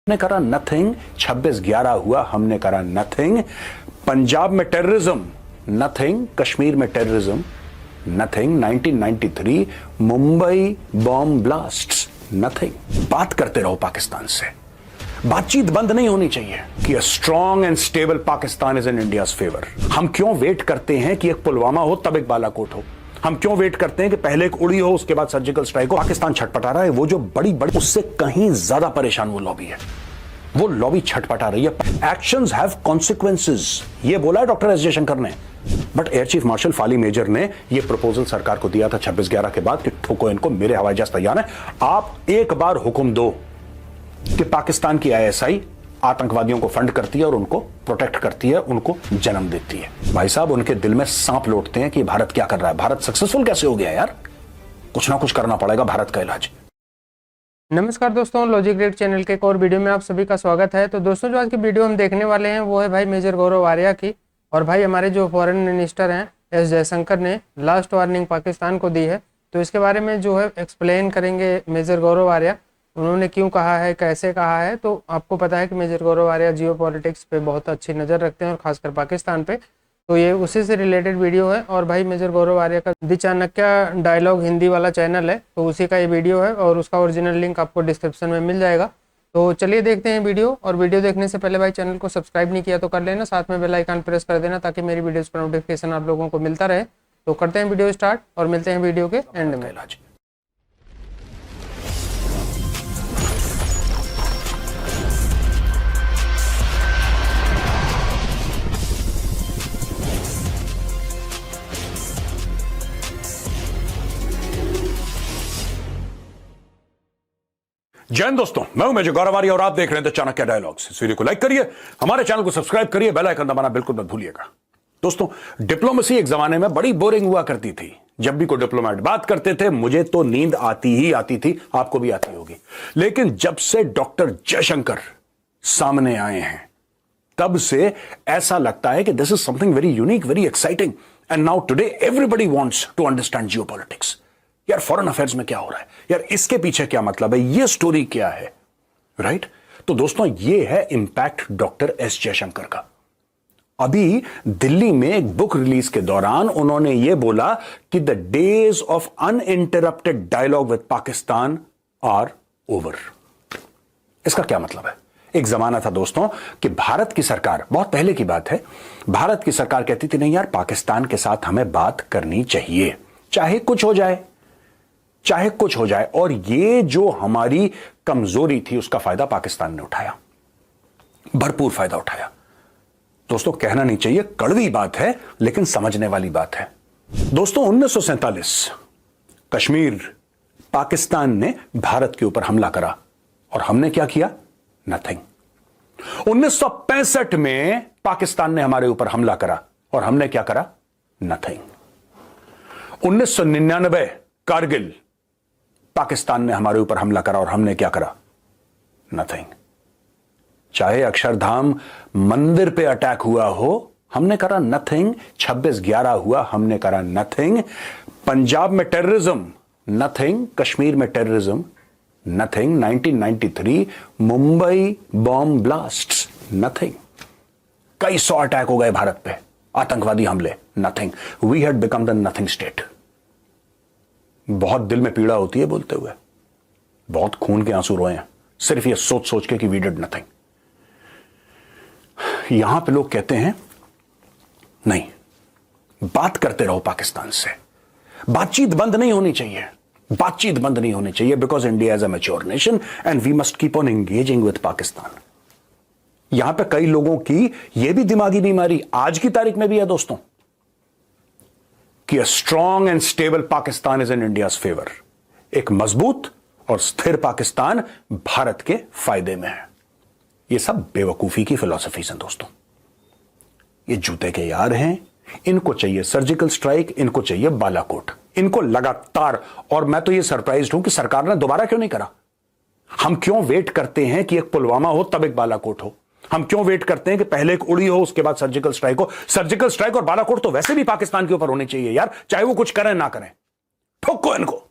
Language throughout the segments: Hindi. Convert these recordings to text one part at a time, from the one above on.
ने करा नथिंग, 26/11 हुआ, हमने करा नथिंग। पंजाब में टेररिज्म, नथिंग। कश्मीर में terrorism, nothing. 1993 Mumbai bomb blasts, nothing. बात करते रहो पाकिस्तान से, बातचीत बंद नहीं होनी चाहिए कि a strong and stable Pakistan is in India's favour. हम क्यों वेट करते हैं कि एक पुलवामा हो तब एक बालाकोट हो? हम क्यों वेट करते हैं कि पहले एक उड़ी हो उसके बाद सर्जिकल स्ट्राइक हो? पाकिस्तान छटपटा रहा है, वो जो बड़ी उससे कहीं ज्यादा परेशान वो लॉबी है, वो लॉबी छटपटा रही है। एक्शंस हैव कॉन्सिक्वेंसेस, ये बोला है डॉक्टर एस जयशंकर ने। But air chief marshal Fali Major ने ये प्रपोजल सरकार को दिया था 26/11 के बाद कि ठोको इनको, मेरे हवाई जहाज तैयार है। आप एक बार हुक्म दो कि पाकिस्तान की आईएसआई आतंकवादियों को फंड करती है और उनको प्रोटेक्ट करती है, उनको जन्म देती है। भाई साहब, उनके दिल में सांप लौटते हैं कि भारत क्या कर रहा है, भारत सक्सेसफुल कैसे हो गया यार? कुछ ना कुछ करना पड़ेगा भारत का इलाज। नमस्कार दोस्तों, लॉजिक ग्रेड चैनल के एक और वीडियो में आप सभी का स्वागत है। तो दोस्तों, जो आज की वीडियो हम देखने वाले हैं वो है भाई मेजर गौरव आर्या की। और भाई हमारे जो फॉरेन मिनिस्टर हैं एस जयशंकर ने लास्ट वार्निंग पाकिस्तान को दी है, तो इसके बारे में जो है एक्सप्लेन करेंगे मेजर गौरव आर्या। उन्होंने क्यों कहा है, कैसे कहा है। तो आपको पता है कि मेजर गौरव आर्या जियो पॉलिटिक्स पे बहुत अच्छी नज़र रखते हैं और खासकर पाकिस्तान पे, तो ये उसी से रिलेटेड वीडियो है। और भाई मेजर गौरव आर्या का दी चाणक्य डायलॉग हिंदी वाला चैनल है, तो उसी का ये वीडियो है और उसका ओरिजिनल लिंक आपको डिस्क्रिप्शन में मिल जाएगा। तो चलिए देखते हैं वीडियो। और वीडियो देखने से पहले भाई चैनल को सब्सक्राइब नहीं किया तो कर लेना, साथ में बेल आइकन प्रेस कर देना ताकि मेरी वीडियोस पर नोटिफिकेशन आप लोगों को मिलता रहे। तो करते हैं वीडियो स्टार्ट और मिलते हैं वीडियो के एंड में। जय हिंद दोस्तों, मैं हूं मेजर गौरव आर्या और आप देख रहे हैं द चाणक्य डायलॉग्स। इस वीडियो को लाइक करिए, हमारे चैनल को सब्सक्राइब करिए, बेल आइकन दबाना बिल्कुल मत भूलिएगा। दोस्तों, डिप्लोमेसी एक जमाने में बड़ी बोरिंग हुआ करती थी। जब भी कोई डिप्लोमेट बात करते थे मुझे तो नींद आती ही आती थी, आपको भी आती होगी। लेकिन जब से डॉक्टर जयशंकर सामने आए हैं तब से ऐसा लगता है कि this is something very unique, very exciting. And now today everybody wants to understand geopolitics. यार फॉरेन अफेयर्स में क्या हो रहा है, यार इसके पीछे क्या मतलब है, ये स्टोरी क्या है, राइट? तो दोस्तों, ये है इंपैक्ट डॉक्टर एस जयशंकर का। अभी दिल्ली में एक बुक रिलीज के दौरान उन्होंने ये बोला कि the days of uninterrupted dialogue with Pakistan are over. इसका क्या मतलब है? एक जमाना था दोस्तों कि भारत की सरकार, बहुत पहले की बात है, भारत की सरकार कहती थी नहीं यार पाकिस्तान के साथ हमें बात करनी चाहिए, चाहे कुछ हो जाए, चाहे कुछ हो जाए। और ये जो हमारी कमजोरी थी उसका फायदा पाकिस्तान ने उठाया, भरपूर फायदा उठाया। दोस्तों, कहना नहीं चाहिए, कड़वी बात है लेकिन समझने वाली बात है। दोस्तों, 1947 कश्मीर, पाकिस्तान ने भारत के ऊपर हमला करा और हमने क्या किया? नथिंग। 1965 में पाकिस्तान ने हमारे ऊपर हमला करा और हमने क्या करा? नथिंग। 1999 कारगिल, पाकिस्तान ने हमारे ऊपर हमला करा और हमने क्या करा? नथिंग। चाहे अक्षरधाम मंदिर पे अटैक हुआ हो, हमने करा नथिंग। 26/11 हुआ, हमने करा नथिंग। पंजाब में टेररिज्म, नथिंग। कश्मीर में terrorism, nothing. 1993 Mumbai bomb blasts, nothing. कई 100 अटैक हो गए भारत पे, आतंकवादी हमले, nothing. We had become the nothing state. बहुत दिल में पीड़ा होती है बोलते हुए, बहुत खून के आंसू रोए हैं सिर्फ ये सोच सोच के कि वी डिड नथिंग। यहां पे लोग कहते हैं नहीं, बात करते रहो पाकिस्तान से, बातचीत बंद नहीं होनी चाहिए, बातचीत बंद नहीं होनी चाहिए, because India is a mature nation and we must keep on engaging with Pakistan. यहां पे कई लोगों की यह भी दिमागी बीमारी आज की तारीख में भी है दोस्तों कि a strong and stable Pakistan is in India's favour. एक मजबूत और स्थिर पाकिस्तान भारत के फायदे में है। ये सब बेवकूफी की फिलॉसफीज हैं दोस्तों, ये जूते के यार हैं। इनको चाहिए सर्जिकल स्ट्राइक, इनको चाहिए बालाकोट, इनको लगातार। और मैं तो ये सरप्राइज्ड हूं कि सरकार ने दोबारा क्यों नहीं करा। हम क्यों वेट करते हैं कि एक पुलवामा हो तब एक बालाकोट हो? हम क्यों वेट करते हैं कि पहले एक उड़ी हो उसके बाद सर्जिकल स्ट्राइक हो? सर्जिकल स्ट्राइक और बालाकोट तो वैसे भी पाकिस्तान के ऊपर होने चाहिए यार, चाहे वो कुछ करें ना करें। ठोको इनको,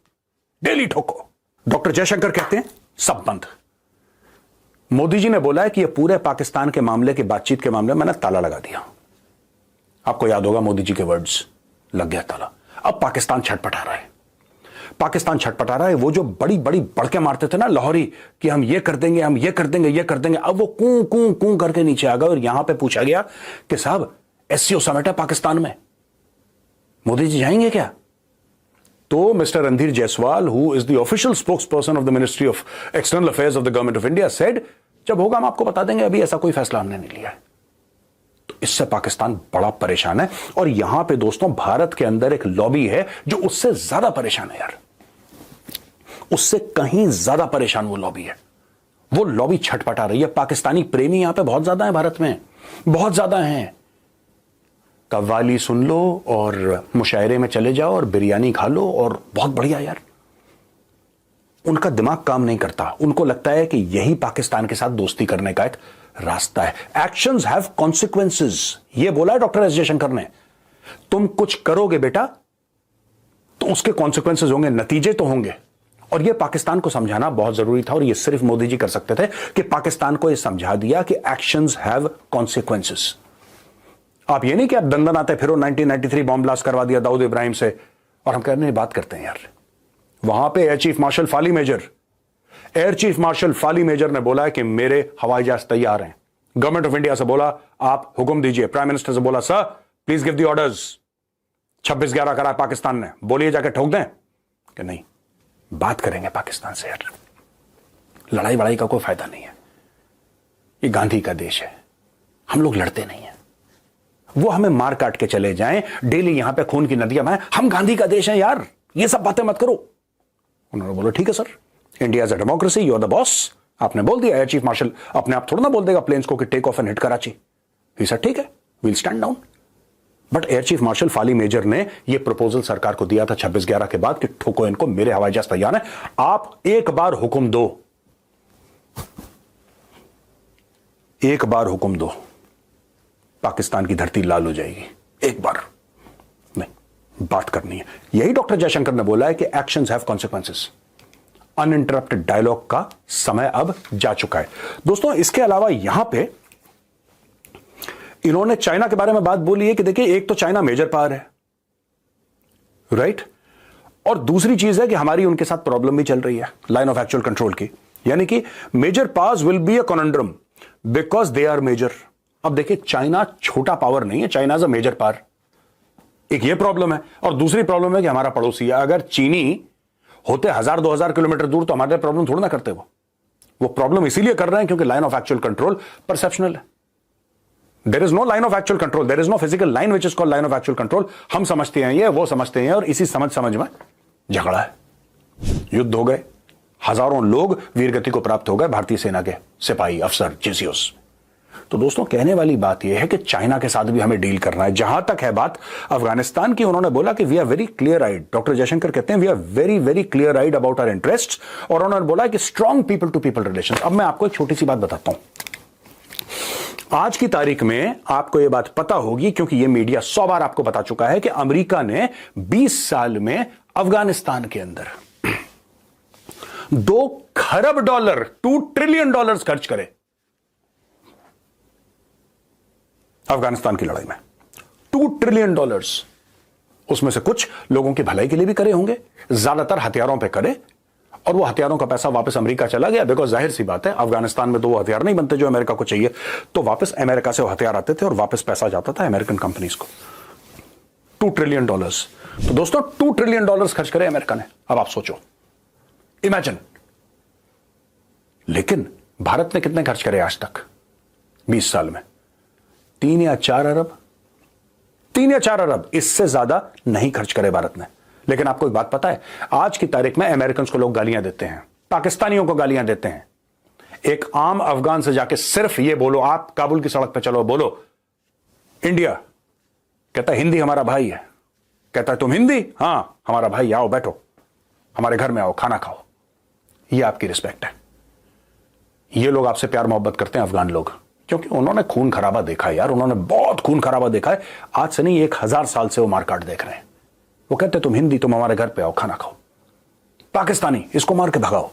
डेली ठोको। डॉक्टर जयशंकर कहते हैं सब बंद, मोदी जी ने बोला है कि यह पूरे पाकिस्तान के मामले की बातचीत के मामले में मैंने ताला लगा दिया। आपको याद होगा मोदी जी के वर्ड्स, लग गया ताला। अब पाकिस्तान छटपटा रहा है, पाकिस्तान छटपटा रहा है। वो जो बड़ी बड़ी बड़के मारते थे ना लाहौरी कि हम ये कर देंगे, हम ये कर देंगे, ये कर देंगे, अब वो कूं कूं कूं करके नीचे आ गए और यहां पे पूछा गया कि साहब एससीओ समिट है पाकिस्तान में, मोदी जी जाएंगे क्या? तो mister Randhir Jaiswal, who is the official spokes person of the ministry of external affairs of the government of India, said जब होगा हम आपको बता देंगे, अभी ऐसा कोई फैसला हमने नहीं लिया है। तो इससे पाकिस्तान बड़ा परेशान है। और यहां पे दोस्तों भारत के अंदर एक लॉबी है जो उससे ज्यादा परेशान है यार, उससे कहीं ज्यादा परेशान वो लॉबी है। वो लॉबी छटपटा रही है। पाकिस्तानी प्रेमी यहां पे बहुत ज्यादा है, भारत में बहुत ज्यादा हैं। कव्वाली सुन लो और मुशायरे में चले जाओ और बिरयानी खा लो और बहुत बढ़िया यार। उनका दिमाग काम नहीं करता, उनको लगता है कि यही पाकिस्तान के साथ दोस्ती करने का एक रास्ता है। एक्शंस हैव कॉन्सिक्वेंसेस, ये बोला है डॉक्टर एस जयशंकर ने। तुम कुछ करोगे बेटा तो उसके कॉन्सिक्वेंसेस होंगे, नतीजे तो होंगे। और यह पाकिस्तान को समझाना बहुत जरूरी था और यह सिर्फ मोदी जी कर सकते थे कि पाकिस्तान को यह समझा दिया कि एक्शंस हैव कॉन्सिक्वेंसेस। आप ये नहीं कि आप दंदन आते फिर 1993 बॉम्ब ब्लास्ट करवा दिया दाऊद इब्राहिम से और हम कहने बात करते हैं यार। वहां पे air chief marshal Fali Major ने बोला है कि मेरे हवाई जहाज तैयार हैं। गवर्नमेंट ऑफ इंडिया से बोला आप हुक्म दीजिए। प्राइम मिनिस्टर से बोला sir please give the orders. 26/11 करा पाकिस्तान ने, बोलिए जाके ठोक दें कि नहीं, बात करेंगे पाकिस्तान से यार। लड़ाई वड़ाई का कोई फायदा नहीं है, ये गांधी का देश है, हम लोग लड़ते नहीं है। वो हमें मार काट के चले जाएं, डेली यहां पे खून की नदियां बहें, हम गांधी का देश है यार, ये सब बातें मत करो। उन्होंने बोला ठीक है sir, India is a democracy, you are the boss. आपने बोल दिया, एयर चीफ मार्शल अपने आप थोड़ा ना बोल देगा प्लेन्स को कि take off and hit Karachi. He said ठीक है, we'll stand down. But air chief marshal Fali Major ने यह प्रपोजल सरकार को दिया था 26/11 के बाद कि ठोको इनको, मेरे हवाई जहाज तैयार है, आप एक बार हुक्म दो, एक बार हुक्म दो, पाकिस्तान की धरती लाल हो जाएगी। एक बार नहीं, बात करनी है। यही डॉक्टर जयशंकर ने बोला है कि actions have consequences. Uninterrupted dialogue का समय अब जा चुका है दोस्तों। इसके अलावा यहां पे इन्होंने चाइना के बारे में बात बोली है कि देखिए एक तो चाइना मेजर पावर है, राइट, और दूसरी चीज है कि हमारी उनके साथ प्रॉब्लम भी चल रही है लाइन ऑफ एक्चुअल कंट्रोल की, यानी कि major powers will be a conundrum because they are major. अब देखिए चाइना छोटा पावर नहीं है, China is a major power. एक ये प्रॉब्लम है और दूसरी प्रॉब्लम है कि हमारा पड़ोसी है। अगर चीनी होते 1000-2000 किलोमीटर दूर तो हमारे प्रॉब्लम थोड़ा ना करते। वो प्रॉब्लम इसीलिए कर रहे हैं क्योंकि line of actual control perceptional है। There is no line of actual control, there is no physical line which is called line of actual control. हम समझते हैं ये, वो समझते हैं, और इसी समझ में झगड़ा है, युद्ध हो गए, हजारों लोग वीरगति को प्राप्त हो गए, भारतीय सेना के सिपाही, अफसर, जेसीओस। तो दोस्तों कहने वाली बात यह है कि चाइना के साथ भी हमें डील करना है। जहां तक है बात अफगानिस्तान की, उन्होंने बोला कि we are very clear eyed, doctor Jaishankar कहते हैं we are very very clear eyed about our interests, और उन्होंने बोला कि strong people to people relation. अब मैं आपको एक छोटी सी बात बताता हूं। आज की तारीख में आपको यह बात पता होगी क्योंकि यह मीडिया 100 बार आपको बता चुका है कि अमेरिका ने 20 साल में अफगानिस्तान के अंदर $2 खरब, $2 ट्रिलियन खर्च करे अफगानिस्तान की लड़ाई में। $2 ट्रिलियन। उसमें से कुछ लोगों की भलाई के लिए भी करे होंगे, ज्यादातर हथियारों पे करे, और वो हथियारों का पैसा वापस अमेरिका चला गया। बिकॉज जाहिर सी बात है अफगानिस्तान में तो वो हथियार नहीं बनते जो अमेरिका को चाहिए, तो वापस अमेरिका से वो हथियार आते थे और वापस पैसा जाता था अमेरिकन कंपनीज को। $2 ट्रिलियन। तो दोस्तों $2 ट्रिलियन खर्च करे अमेरिका ने। अब आप सोचो, इमेजिन। लेकिन भारत ने कितने खर्च करे आज तक 20 साल में? 3 या 4 अरब, 3 या 4 अरब, इससे ज्यादा नहीं खर्च करे भारत ने। लेकिन आपको एक बात पता है, आज की तारीख में अमेरिकन को लोग गालियां देते हैं, पाकिस्तानियों को गालियां देते हैं। एक आम अफगान से जाके सिर्फ ये बोलो, आप काबुल की सड़क पे चलो, बोलो इंडिया, कहता है हिंदी हमारा भाई है। कहता है तुम हिंदी? हां हमारा भाई, आओ बैठो हमारे घर में, आओ खाना खाओ। ये आपकी रिस्पेक्ट है। ये लोग आपसे प्यार मोहब्बत करते हैं अफगान लोग, क्योंकि उन्होंने खून खराबा देखा है यार, उन्होंने बहुत खून खराबा देखा है। आज से नहीं 1000 साल से वो मारकाट देख रहे हैं। वो कहते तुम हिंदी, तुम हमारे घर पे आओ खाना खाओ। पाकिस्तानी इसको मार के भगाओ,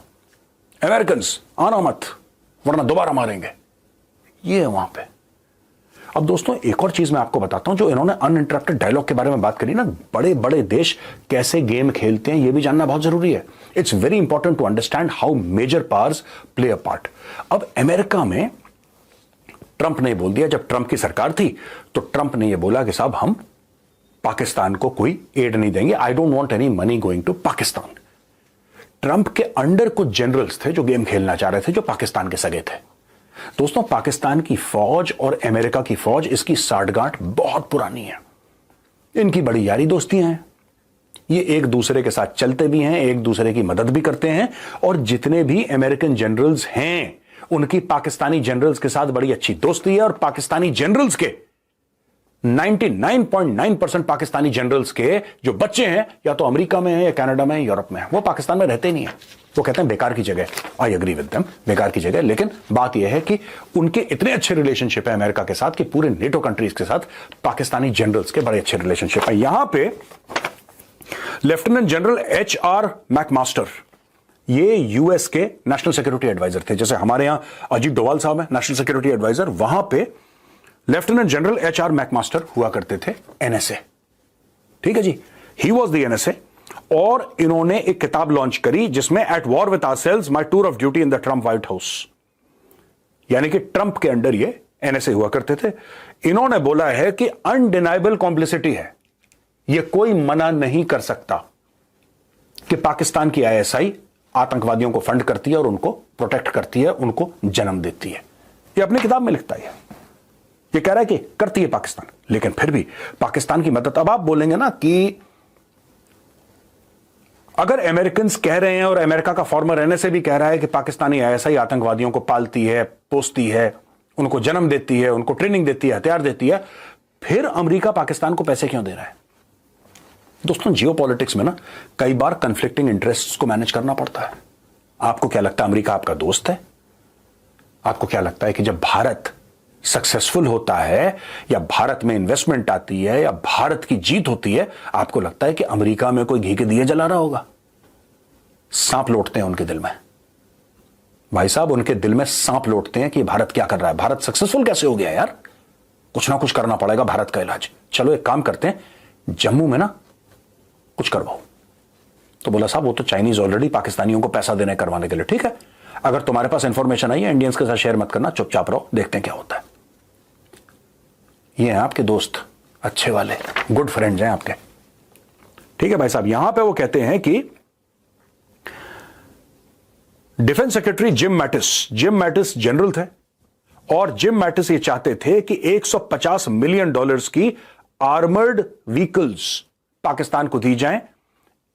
अमेरिकन आना मत, वरना दोबारा मारेंगे। ये है वहां पे। अब दोस्तों एक और चीज मैं आपको बताता हूं, जो इन्होंने अनइंटरप्टेड डायलॉग के बारे में बात करी ना, बड़े बड़े देश कैसे गेम खेलते हैं, यह भी जानना बहुत जरूरी है। It's very important to understand how major powers play a part. अब अमेरिका में ट्रंप ने बोल दिया, जब ट्रंप की सरकार थी तो ट्रंप ने यह बोला कि साहब हम पाकिस्तान को कोई एड नहीं देंगे, I don't want any money going to Pakistan. Trump के अंडर कुछ जनरल्स थे जो गेम खेलना चाह रहे थे, जो पाकिस्तान के सगे थे। दोस्तों पाकिस्तान की फौज और अमेरिका की फौज, इसकी साठगांठ बहुत पुरानी है, इनकी बड़ी यारी दोस्तियां हैं, ये एक दूसरे के साथ चलते भी हैं, एक दूसरे की मदद भी करते हैं। और जितने भी अमेरिकन जनरल्स हैं उनकी पाकिस्तानी जनरल्स के साथ बड़ी अच्छी दोस्ती है। और पाकिस्तानी जनरल्स के 99.9% पाकिस्तानी जनरल्स के जो बच्चे हैं या तो अमेरिका में हैं या कनाडा में, यूरोप में हैं, वो पाकिस्तान में रहते नहीं है। वो कहते हैं बेकार की जगह। आई एग्री विद देम, बेकार की जगह। लेकिन बात यह है कि उनके इतने अच्छे रिलेशनशिप है अमेरिका के साथ कि पूरे नेटो कंट्रीज के साथ पाकिस्तानी जनरल्स के बड़े अच्छे रिलेशनशिप है। यहां पे लेफ्टिनेंट जनरल HR मैकमास्टर, ये यूएस के नेशनल सिक्योरिटी एडवाइजर थे। जैसे हमारे यहां अजीत डोवाल साहब है नेशनल सिक्योरिटी एडवाइजर, वहां पे लेफ्टिनेंट जनरल HR मैकमास्टर हुआ करते थे NSA। ठीक है जी, ही वॉज द NSA। और इन्होंने एक किताब लॉन्च करी जिसमें at war with ourselves my tour of duty in the Trump white house, यानी कि ट्रंप के अंडर ये NSA हुआ करते थे। इन्होंने बोला है कि अनडिनाइबल कॉम्प्लिसिटी है, यह कोई मना नहीं कर सकता कि पाकिस्तान की ISI आतंकवादियों को फंड करती है और उनको प्रोटेक्ट करती है, उनको जन्म देती है। यह अपनी किताब में लिखता है, ये कह रहा है कि करती है पाकिस्तान, लेकिन फिर भी पाकिस्तान की मदद। अब आप बोलेंगे ना कि अगर अमेरिकन कह रहे हैं और अमेरिका का फॉर्मर NSA भी कह रहा है कि पाकिस्तानी ISI आतंकवादियों को पालती है, पोसती है, उनको जन्म देती है, उनको ट्रेनिंग देती है, हथियार देती है, फिर अमेरिका पाकिस्तान को पैसे क्यों दे रहा है? दोस्तों जियोपॉलिटिक्स में ना कई बार कंफ्लिक्टिंग इंटरेस्ट्स को मैनेज करना पड़ता है। आपको क्या लगता है अमेरिका आपका दोस्त है? आपको क्या लगता है कि जब भारत सक्सेसफुल होता है या भारत में इन्वेस्टमेंट आती है या भारत की जीत होती है, आपको लगता है कि अमेरिका में कोई घी के दिए जला रहा होगा? सांप लौटते हैं उनके दिल में भाई साहब, उनके दिल में सांप लौटते हैं कि भारत क्या कर रहा है, भारत सक्सेसफुल कैसे हो गया यार, कुछ ना कुछ करना पड़ेगा भारत का इलाज। चलो एक काम करते हैं, जम्मू में ना कुछ करवाओ। तो बोला साहब वो तो चाइनीज ऑलरेडी पाकिस्तानियों को पैसा देने करवाने के लिए, ठीक है, अगर तुम्हारे पास इंफॉर्मेशन आई है इंडियंस के साथ शेयर मत करना, चुपचाप रहो, देखते हैं क्या होता है। ये हैं आपके दोस्त, अच्छे वाले, गुड फ्रेंड्स हैं आपके, ठीक है भाई साहब। यहां पे वो कहते हैं कि defence secretary Jim Mattis general थे और जिम मैटिस ये चाहते थे कि $150 मिलियन की आर्मर्ड व्हीकल्स पाकिस्तान को दी जाएं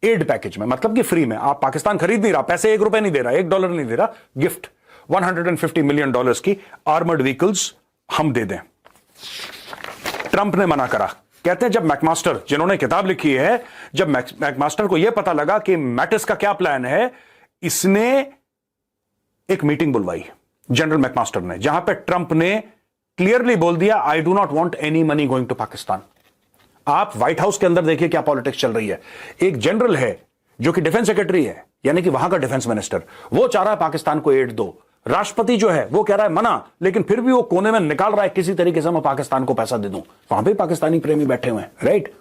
एड पैकेज में, मतलब कि फ्री में। आप पाकिस्तान खरीद नहीं रहा, पैसे $1 नहीं दे रहा, $1 नहीं दे रहा, गिफ्ट $150 मिलियन की आर्मर्ड व्हीकल्स हम दे दें। ट्रंप ने मना करा। कहते हैं जब मैकमास्टर, जिन्होंने किताब लिखी है, जब मैकमास्टर को यह पता लगा कि मैटिस का क्या प्लान है, इसने एक मीटिंग बुलवाई जनरल मैकमास्टर ने, जहां पे ट्रंप ने क्लियरली बोल दिया I do not want any money going to Pakistan. आप व्हाइट हाउस के अंदर देखिए क्या पॉलिटिक्स चल रही है। एक जनरल है जो कि डिफेंस सेक्रेटरी है, यानी कि वहां का डिफेंस मिनिस्टर, वो चाह रहा है पाकिस्तान को एड दो। राष्ट्रपति जो है वो कह रहा है मना, लेकिन फिर भी वो कोने में निकाल रहा है किसी तरीके से मैं पाकिस्तान को पैसा दे दूं। वहां पे पाकिस्तानी प्रेमी बैठे हुए हैं, राइट।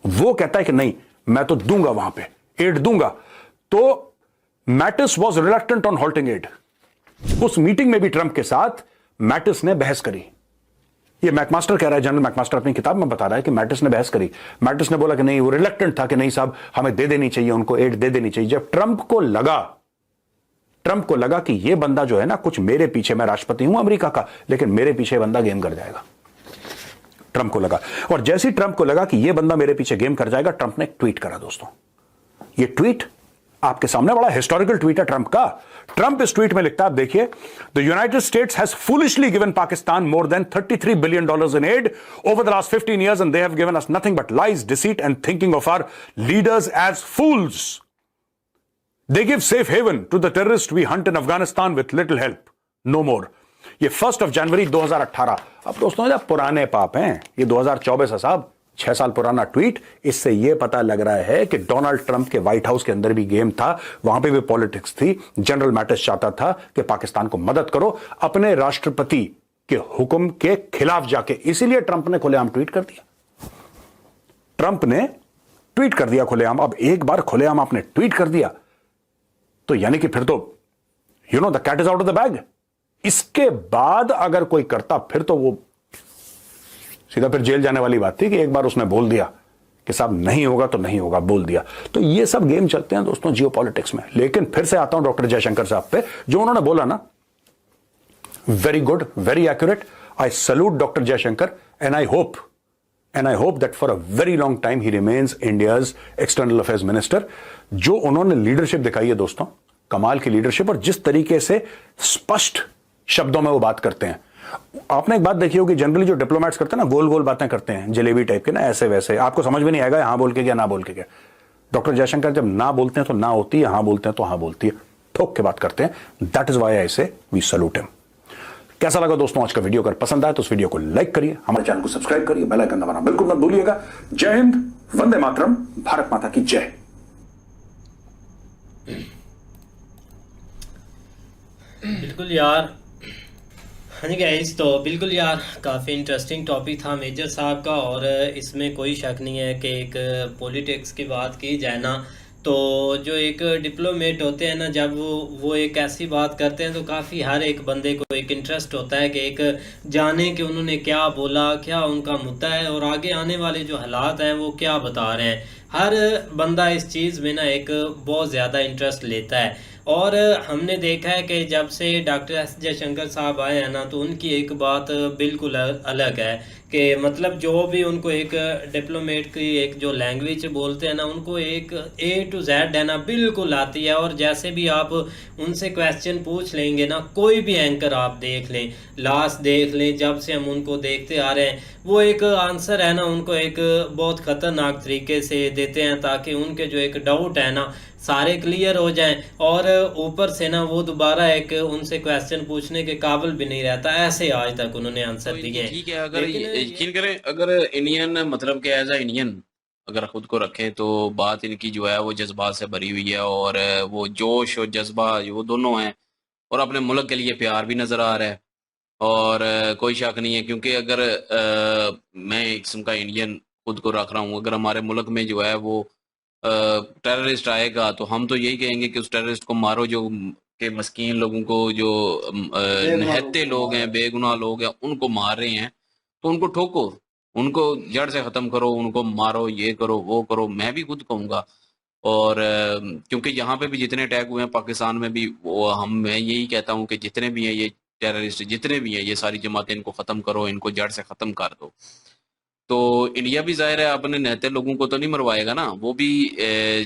वो कहता है कि नहीं मैं तो दूंगा, वहां पे एड दूंगा। तो Mattis was reluctant on halting aid. उस मीटिंग में भी ट्रंप के साथ मैटिस ने बहस करी। ये मैकमास्टर कह रहा है, जनरल मैकमास्टर अपनी किताब में बता रहा है कि मैटिस ने बहस करी। मैटिस ने बोला कि नहीं, वो रिलक्टेंट था कि नहीं साहब हमें दे देनी चाहिए, उनको एड दे देनी चाहिए। जब ट्रंप को लगा कि ये बंदा जो है ना कुछ मेरे पीछे, मैं राष्ट्रपति हूं अमेरिका का, लेकिन मेरे पीछे बंदा गेम कर जाएगा, ट्रंप को लगा। और जैसे ही ट्रंप को लगा कि ये बंदा मेरे पीछे गेम कर जाएगा, ट्रंप ने एक ट्वीट करा। दोस्तों ये ट्वीट आपके सामने बड़ा हिस्टोरिकल ट्वीट है ट्रंप का। ट्रंप इस ट्वीट में लिखता है, आप देखिए, the United States has foolishly given Pakistan more than $33 billion in aid over the last 15 years and they have given us nothing but lies, deceit and thinking of our leaders as fools. They give safe haven to the terrorists we hunt in Afghanistan with little help. No more. ये 1 जनवरी 2018। अब दोस्तों ये पुराने पाप हैं, ये 2024 है साहब, 6 साल पुराना ट्वीट, इससे यह पता लग रहा है कि डोनाल्ड ट्रंप के व्हाइट हाउस के अंदर भी गेम था, वहां पे भी पॉलिटिक्स थी। जनरल मैटिस चाहता था कि पाकिस्तान को मदद करो अपने राष्ट्रपति के हुक्म के खिलाफ जाके, इसीलिए ट्रंप ने खुलेआम ट्वीट कर दिया। ट्रंप ने ट्वीट कर दिया खुलेआम। अब एक बार खुलेआम आपने ट्वीट कर दिया तो यानी कि फिर तो the cat is out of the bag. इसके बाद अगर कोई करता फिर तो वो सीधा फिर जेल जाने वाली बात थी कि एक बार उसने बोल दिया कि साहब नहीं होगा तो नहीं होगा, बोल दिया। तो ये सब गेम चलते हैं दोस्तों जियोपॉलिटिक्स में। लेकिन फिर से आता हूं डॉक्टर जयशंकर साहब पे, जो उन्होंने बोला ना, very good, very accurate. I salute doctor Jaishankar and I hope that for a very long time he remains India's external affairs minister. जो उन्होंने लीडरशिप दिखाई है दोस्तों, कमाल की लीडरशिप, और जिस तरीके से स्पष्ट शब्दों में वो बात करते हैं। आपने एक बात देखी होगी, जनरली जो डिप्लोमेट्स करते हैं ना, गोल गोल बातें करते हैं, जलेबी टाइप के ना, ऐसे वैसे, आपको समझ में नहीं आएगा हां बोल के क्या ना बोल के क्या। डॉक्टर जयशंकर जब ना बोलते हैं तो ना होती है, हां बोलते हैं तो हां बोलती है, ठोक के बात करते हैं। दैट इज व्हाई आई से वी सैल्यूट हिम। कैसा लगा दोस्तों आज का वीडियो? अगर पसंद आए तो उस वीडियो को लाइक करिए, हमारे चैनल को सब्सक्राइब करिए, बेल आइकन दबाना बिल्कुल मत भूलिएगा। जय हिंद, वंदे मातरम, भारत माता की जय। बिल्कुल यार, हाँ जी गाइस, तो बिल्कुल यार काफ़ी इंटरेस्टिंग टॉपिक था मेजर साहब का, और इसमें कोई शक नहीं है कि एक पॉलिटिक्स की बात की जाए ना, तो जो एक डिप्लोमेट होते हैं ना, जब वो एक ऐसी बात करते हैं तो काफ़ी हर एक बंदे को एक इंटरेस्ट होता है कि एक जाने कि उन्होंने क्या बोला, क्या उनका मुद्दा है, और आगे आने वाले जो हालात हैं वो क्या बता रहे हैं। हर बंदा इस चीज़ में ना एक बहुत ज़्यादा इंटरेस्ट लेता है। और हमने देखा है कि जब से डॉक्टर एस जयशंकर साहब आए हैं ना, तो उनकी एक बात बिल्कुल अलग है कि मतलब जो भी उनको एक डिप्लोमेट की एक जो लैंग्वेज बोलते हैं ना, उनको एक A to Z है ना बिल्कुल आती है। और जैसे भी आप उनसे क्वेश्चन पूछ लेंगे ना, कोई भी एंकर आप देख लें, लास्ट देख लें, जब से हम उनको देखते आ रहे हैं, वो एक आंसर है ना उनको एक बहुत ख़तरनाक तरीके से देते हैं, ताकि उनके जो एक डाउट है ना सारे क्लियर हो जाएं। और ऊपर से ना वो दोबारा एक उनसे क्वेश्चन पूछने के काबिल भी नहीं रहता, ऐसे आज तक उन्होंने आंसर तो दिए हैं। ठीक है, अगर लेकिन यकीन करें, अगर इंडियन मतलब कि एज अ इंडियन अगर खुद को रखें तो बात इनकी जो है वो जज्बात से भरी हुई है, और वो जोश और जज्बा वो दोनों हैं, और अपने मुल्क के लिए प्यार भी नज़र आ रहा है। और कोई शक नहीं है, क्योंकि अगर मैं एक किस्म का इंडियन खुद को रख रहा हूँ, अगर हमारे मुल्क में जो है वो टेररिस्ट आएगा तो हम तो यही कहेंगे कि उस टेररिस्ट को मारो, जो के मस्कीन लोगों को, जो निहत्ते लोग हैं, बेगुनाह लोग हैं, उनको मार रहे हैं, तो उनको ठोको, उनको जड़ से ख़त्म करो, उनको मारो, ये करो वो करो, मैं भी खुद कहूँगा। और क्योंकि यहाँ पे भी जितने अटैक हुए हैं पाकिस्तान में भी, वो मैं यही कहता हूँ कि जितने भी हैं ये टेररिस्ट, जितने भी हैं ये सारी जमातें, इनको ख़त्म करो, इनको जड़ से ख़त्म कर दो। तो इंडिया भी ज़ाहिर है अपने निहत्ते लोगों को तो नहीं मरवाएगा ना, वो भी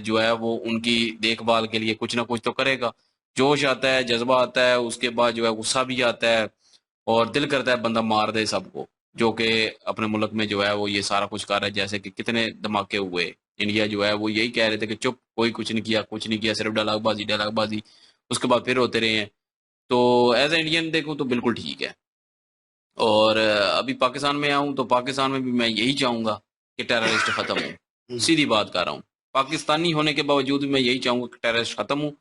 जो है वो उनकी देखभाल के लिए कुछ ना कुछ तो करेगा। जोश आता है, जज्बा आता है, उसके बाद जो है गुस्सा भी आता है, और दिल करता है बंदा मार दे सबको, जो कि अपने मुल्क में जो है वो ये सारा कुछ कर रहा है। जैसे कि कितने धमाके हुए, इंडिया जो है वो यही कह रहे थे कि चुप, कोई कुछ नहीं किया, कुछ नहीं किया, सिर्फ डालाबाजी, उसके बाद फिर होते रहे हैं। तो एज ए इंडियन देखूँ तो बिल्कुल ठीक है। और अभी पाकिस्तान में आऊँ तो पाकिस्तान में भी मैं यही चाहूँगा कि टेररिस्ट ख़त्म हो, सीधी बात कर रहा हूँ। पाकिस्तानी होने के बावजूद मैं यही चाहूँगा कि टेररिस्ट ख़त्म हो,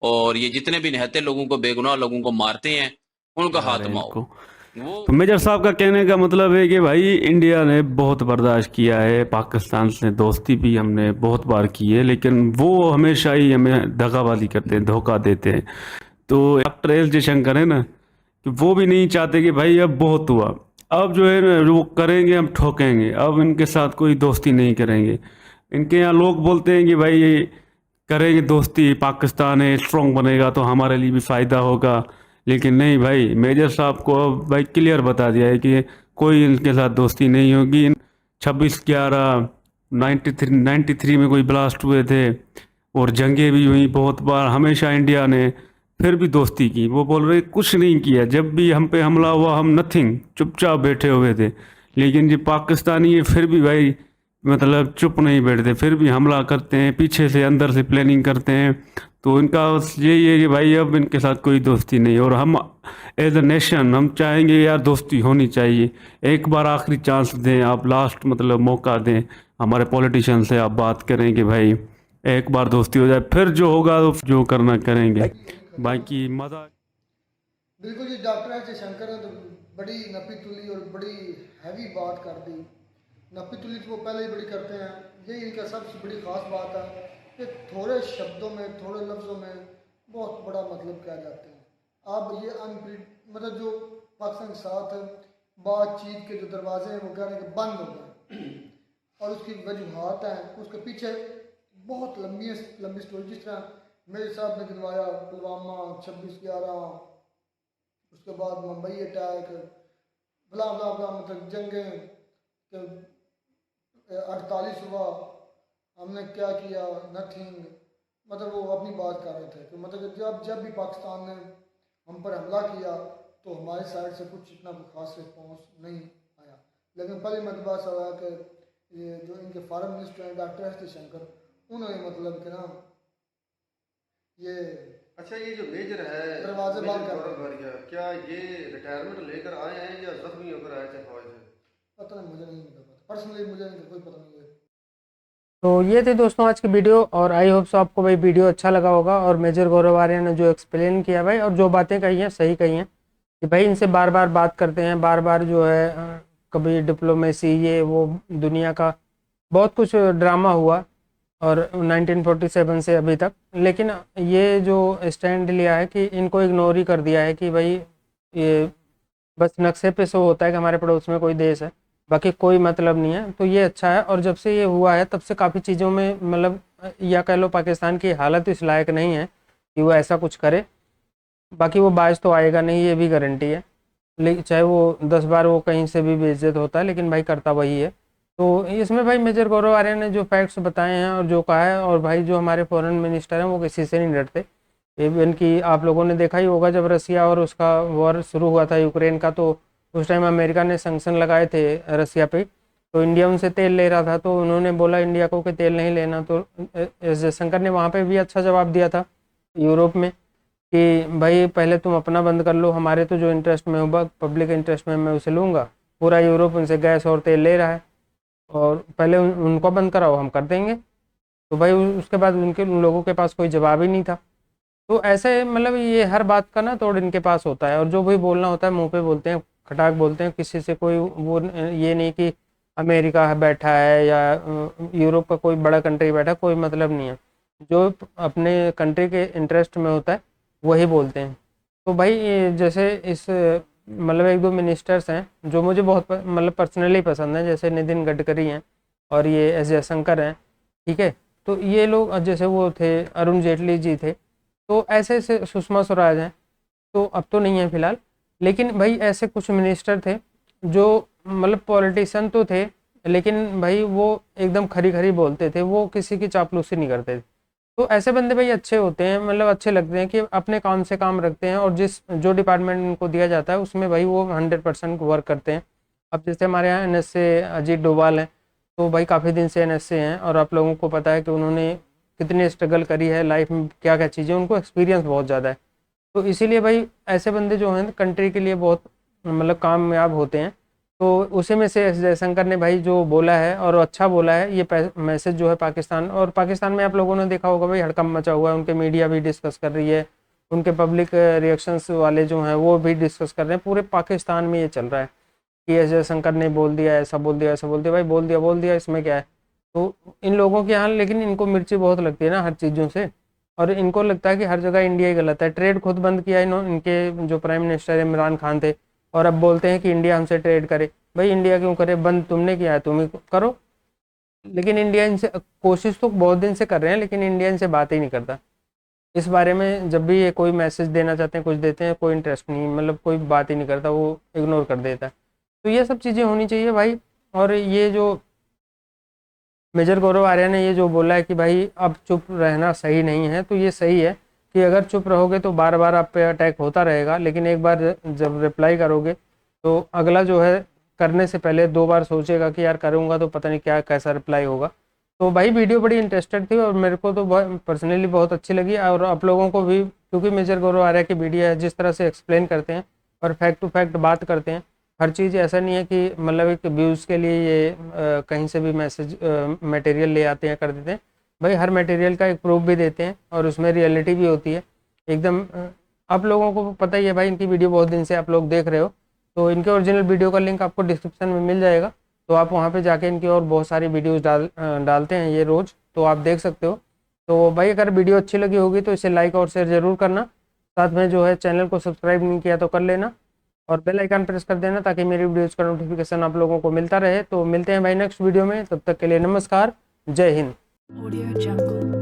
और ये जितने भी निहत्ते लोगों को, बेगुनाह लोगों को मारते हैं, उनका खात्मा हो। वो तो मेजर साहब का कहने का मतलब है कि भाई इंडिया ने बहुत बर्दाश्त किया है, पाकिस्तान से दोस्ती भी हमने बहुत बार की है, लेकिन वो हमेशा ही हमें दगाबाजी करते हैं, धोखा देते हैं। तो डॉक्टर एस जयशंकर है ना, कि वो भी नहीं चाहते कि भाई अब बहुत हुआ, अब जो है ना वो करेंगे, हम ठोकेंगे, अब इनके साथ कोई दोस्ती नहीं करेंगे। इनके यहाँ लोग बोलते हैं कि भाई ये करेंगे दोस्ती, पाकिस्तान है स्ट्रॉन्ग बनेगा तो हमारे लिए भी फ़ायदा होगा, लेकिन नहीं भाई, मेजर साहब को अब भाई क्लियर बता दिया है कि कोई इनके साथ दोस्ती नहीं होगी। 26/11/93 में कोई ब्लास्ट हुए थे, और जंगें भी हुई बहुत बार, हमेशा इंडिया ने फिर भी दोस्ती की। वो बोल रहे कुछ नहीं किया, जब भी हम पे हमला हुआ हम नथिंग, चुपचाप बैठे हुए थे। लेकिन जो पाकिस्तानी है फिर भी भाई मतलब चुप नहीं बैठते, फिर भी हमला करते हैं, पीछे से अंदर से प्लानिंग करते हैं। तो इनका बस यही है कि भाई अब इनके साथ कोई दोस्ती नहीं, और हम एज अ नेशन हम चाहेंगे यार दोस्ती होनी चाहिए। एक बार आखिरी चांस दें आप, लास्ट मतलब मौका दें हमारे पॉलिटिशियन से, आप बात करें कि भाई एक बार दोस्ती हो जाए, फिर जो होगा जो करना करेंगे, बाकी मज़ा। बिल्कुल जी, डॉक्टर एस जयशंकर ने तो बड़ी नपी तुली और बड़ी हैवी बात कर दी। नपी तुली तो वो पहले ही बड़ी करते हैं, यही इनका सबसे बड़ी ख़ास बात है कि थोड़े शब्दों में, थोड़े लफ्ज़ों में बहुत बड़ा मतलब कह जाते हैं। अब ये मतलब जो पाकिस्तान के साथ बातचीत के जो दरवाजे हैं वो कह रहे हैं कि बंद हो गए, और उसकी वजूहत हैं, उसके पीछे बहुत लंबी स्टोरी। जिस तरह मेरे साहब ने गिनवाया पुलवामा 26/11, उसके बाद मुंबई अटैक, बला बला बला, मतलब जंगें 48 हुआ, हमने क्या किया, नथिंग। मतलब वो अपनी बात कर रहे थे कि मतलब जब भी पाकिस्तान ने हम पर हमला किया तो हमारी साइड से कुछ इतना कोई खास रिस्पॉन्स नहीं आया। लेकिन पहली मरतबा ऐसा हुआ कि ये जो इनके फॉरेन मिनिस्टर हैं डॉक्टर एस जयशंकर, उन्होंने मतलब कि ना ये अच्छा, ये जो मेजर है दरवाजे बंद कर गौरव वारिया, क्या ये रिटायरमेंट लेकर आए हैं या जख्मी होकर आए थे फौज से? पता नहीं, मुझे नहीं पता, पर्सनली मुझे इनका कोई पता नहीं है। तो ये थे दोस्तों आज की वीडियो, और आई होप सो आपको भाई वीडियो अच्छा लगा होगा। और मेजर गौरव आर्या ने जो एक्सप्लेन किया भाई, और जो बातें कही हैं सही कही हैं कि भाई इनसे बार बार बात करते हैं, बार बार जो है कभी डिप्लोमेसी ये वो, दुनिया का बहुत कुछ ड्रामा हुआ और 1947 से अभी तक। लेकिन ये जो स्टैंड लिया है कि इनको इग्नोर ही कर दिया है कि भाई ये बस नक्शे पे शो होता है कि हमारे पड़ोस में कोई देश है, बाकी कोई मतलब नहीं है। तो ये अच्छा है, और जब से ये हुआ है तब से काफ़ी चीज़ों में मतलब, या कह लो पाकिस्तान की हालत इस लायक नहीं है कि वो ऐसा कुछ करे। बाकी वो बाज तो आएगा नहीं, ये भी गारंटी है, लेकिन चाहे वो 10 बार वो कहीं से भी बेइज्जत होता है, लेकिन भाई करता वही है। तो इसमें भाई मेजर गौरव आर्या ने जो फैक्ट्स बताए हैं और जो कहा है, और भाई जो हमारे फॉरेन मिनिस्टर हैं वो किसी से नहीं डरते। इवन कि आप लोगों ने देखा ही होगा जब रसिया और उसका वॉर शुरू हुआ था यूक्रेन का, तो उस टाइम अमेरिका ने सैंक्शन लगाए थे रसिया पे, तो इंडिया उनसे तेल ले रहा था, तो उन्होंने बोला इंडिया को कि तेल नहीं लेना। तो एस जयशंकर ने वहाँ पे भी अच्छा जवाब दिया था यूरोप में कि भाई पहले तुम अपना बंद कर लो, हमारे तो जो इंटरेस्ट में होगा पब्लिक इंटरेस्ट में मैं उसे लूँगा। पूरा यूरोप उनसे गैस और तेल ले रहा है, और पहले उनको बंद कराओ, हम कर देंगे। तो भाई उसके बाद उन लोगों के पास कोई जवाब ही नहीं था। तो ऐसे मतलब ये हर बात का ना तोड़ इनके पास होता है, और जो भी बोलना होता है मुंह पे बोलते हैं, खटाक बोलते हैं, किसी से कोई वो ये नहीं कि अमेरिका बैठा है या यूरोप का कोई बड़ा कंट्री बैठा, कोई मतलब नहीं है। जो अपने कंट्री के इंटरेस्ट में होता है वही बोलते हैं। तो भाई जैसे इस मतलब 1-2 मिनिस्टर्स हैं जो मुझे बहुत मतलब पर्सनली पसंद हैं, जैसे नितिन गडकरी हैं और ये एस जयशंकर हैं, ठीक है। तो ये लोग जैसे वो थे अरुण जेटली जी थे, तो ऐसे ऐसे सुषमा स्वराज हैं, तो अब तो नहीं है फिलहाल, लेकिन भाई ऐसे कुछ मिनिस्टर थे जो मतलब पॉलिटिशियन तो थे, लेकिन भाई वो एकदम खरी खरी बोलते थे, वो किसी की चापलूसी नहीं करते थे। तो ऐसे बंदे भाई अच्छे होते हैं, मतलब अच्छे लगते हैं कि अपने काम से काम रखते हैं, और जो डिपार्टमेंट उनको दिया जाता है उसमें भाई वो 100% वर्क करते हैं। अब जैसे हमारे यहाँ NSA अजीत डोभाल हैं, तो भाई काफ़ी दिन से NSA हैं, और आप लोगों को पता है कि उन्होंने कितनी स्ट्रगल करी है लाइफ में, क्या क्या चीज़ें, उनको एक्सपीरियंस बहुत ज़्यादा है। तो इसीलिए भाई ऐसे बंदे जो हैं कंट्री के लिए बहुत मतलब कामयाब होते हैं। तो उसी में से एस जयशंकर ने भाई जो बोला है और अच्छा बोला है, ये मैसेज जो है पाकिस्तान, और पाकिस्तान में आप लोगों ने देखा होगा भाई हड़कंप मचा हुआ है, उनके मीडिया भी डिस्कस कर रही है, उनके पब्लिक रिएक्शंस वाले जो हैं वो भी डिस्कस कर रहे हैं। पूरे पाकिस्तान में ये चल रहा है कि एस जयशंकर ने बोल दिया, ऐसा बोल दिया, ऐसा बोल दिया। भाई बोल दिया, इसमें क्या है। तो इन लोगों के यहाँ लेकिन इनको मिर्ची बहुत लगती है ना हर चीज़ों से, और इनको लगता है कि हर जगह इंडिया ही गलत है। ट्रेड खुद बंद किया इनके जो प्राइम मिनिस्टर इमरान खान थे, और अब बोलते हैं कि इंडिया हमसे ट्रेड करे। भाई इंडिया क्यों करे, बंद तुमने किया है, तुम ही करो। लेकिन इंडिया इनसे कोशिश तो बहुत दिन से कर रहे हैं, लेकिन इंडिया इनसे बात ही नहीं करता इस बारे में। जब भी ये कोई मैसेज देना चाहते हैं, कुछ देते हैं, कोई इंटरेस्ट नहीं, मतलब कोई बात ही नहीं करता, वो इग्नोर कर देता है। तो ये सब चीज़ें होनी चाहिए भाई। और ये जो मेजर गौरव आर्या ने ये जो बोला है कि भाई अब चुप रहना सही नहीं है, तो ये सही है कि अगर चुप रहोगे तो बार बार आप पे अटैक होता रहेगा, लेकिन एक बार जब रिप्लाई करोगे तो अगला जो है करने से पहले 2 बार सोचेगा कि यार करूँगा तो पता नहीं क्या कैसा रिप्लाई होगा। तो भाई वीडियो बड़ी इंटरेस्टेड थी और मेरे को तो पर्सनली बहुत अच्छी लगी, और आप लोगों को भी, क्योंकि मेजर गौरव आर्या की वीडियो है, जिस तरह से एक्सप्लेन करते हैं और फैक्ट टू फैक्ट बात करते हैं हर चीज़। ऐसा नहीं है कि मतलब एक व्यूज़ के लिए ये कहीं से भी मैसेज मटेरियल ले आते हैं कर देते हैं। भाई हर मटेरियल का एक प्रूफ भी देते हैं और उसमें रियलिटी भी होती है एकदम। आप लोगों को पता ही है भाई, इनकी वीडियो बहुत दिन से आप लोग देख रहे हो, तो इनके ओरिजिनल वीडियो का लिंक आपको डिस्क्रिप्शन में मिल जाएगा, तो आप वहाँ पे जाके इनकी और बहुत सारी वीडियोस डालते हैं ये रोज़, तो आप देख सकते हो। तो भाई अगर वीडियो अच्छी लगी होगी तो इसे लाइक और शेयर ज़रूर करना, साथ में जो है चैनल को सब्सक्राइब नहीं किया तो कर लेना और बेल आइकन प्रेस कर देना ताकि मेरी वीडियोज़ का नोटिफिकेशन आप लोगों को मिलता रहे। तो मिलते हैं भाई नेक्स्ट वीडियो में, तब तक के लिए नमस्कार, जय हिंद। Audio Jungle.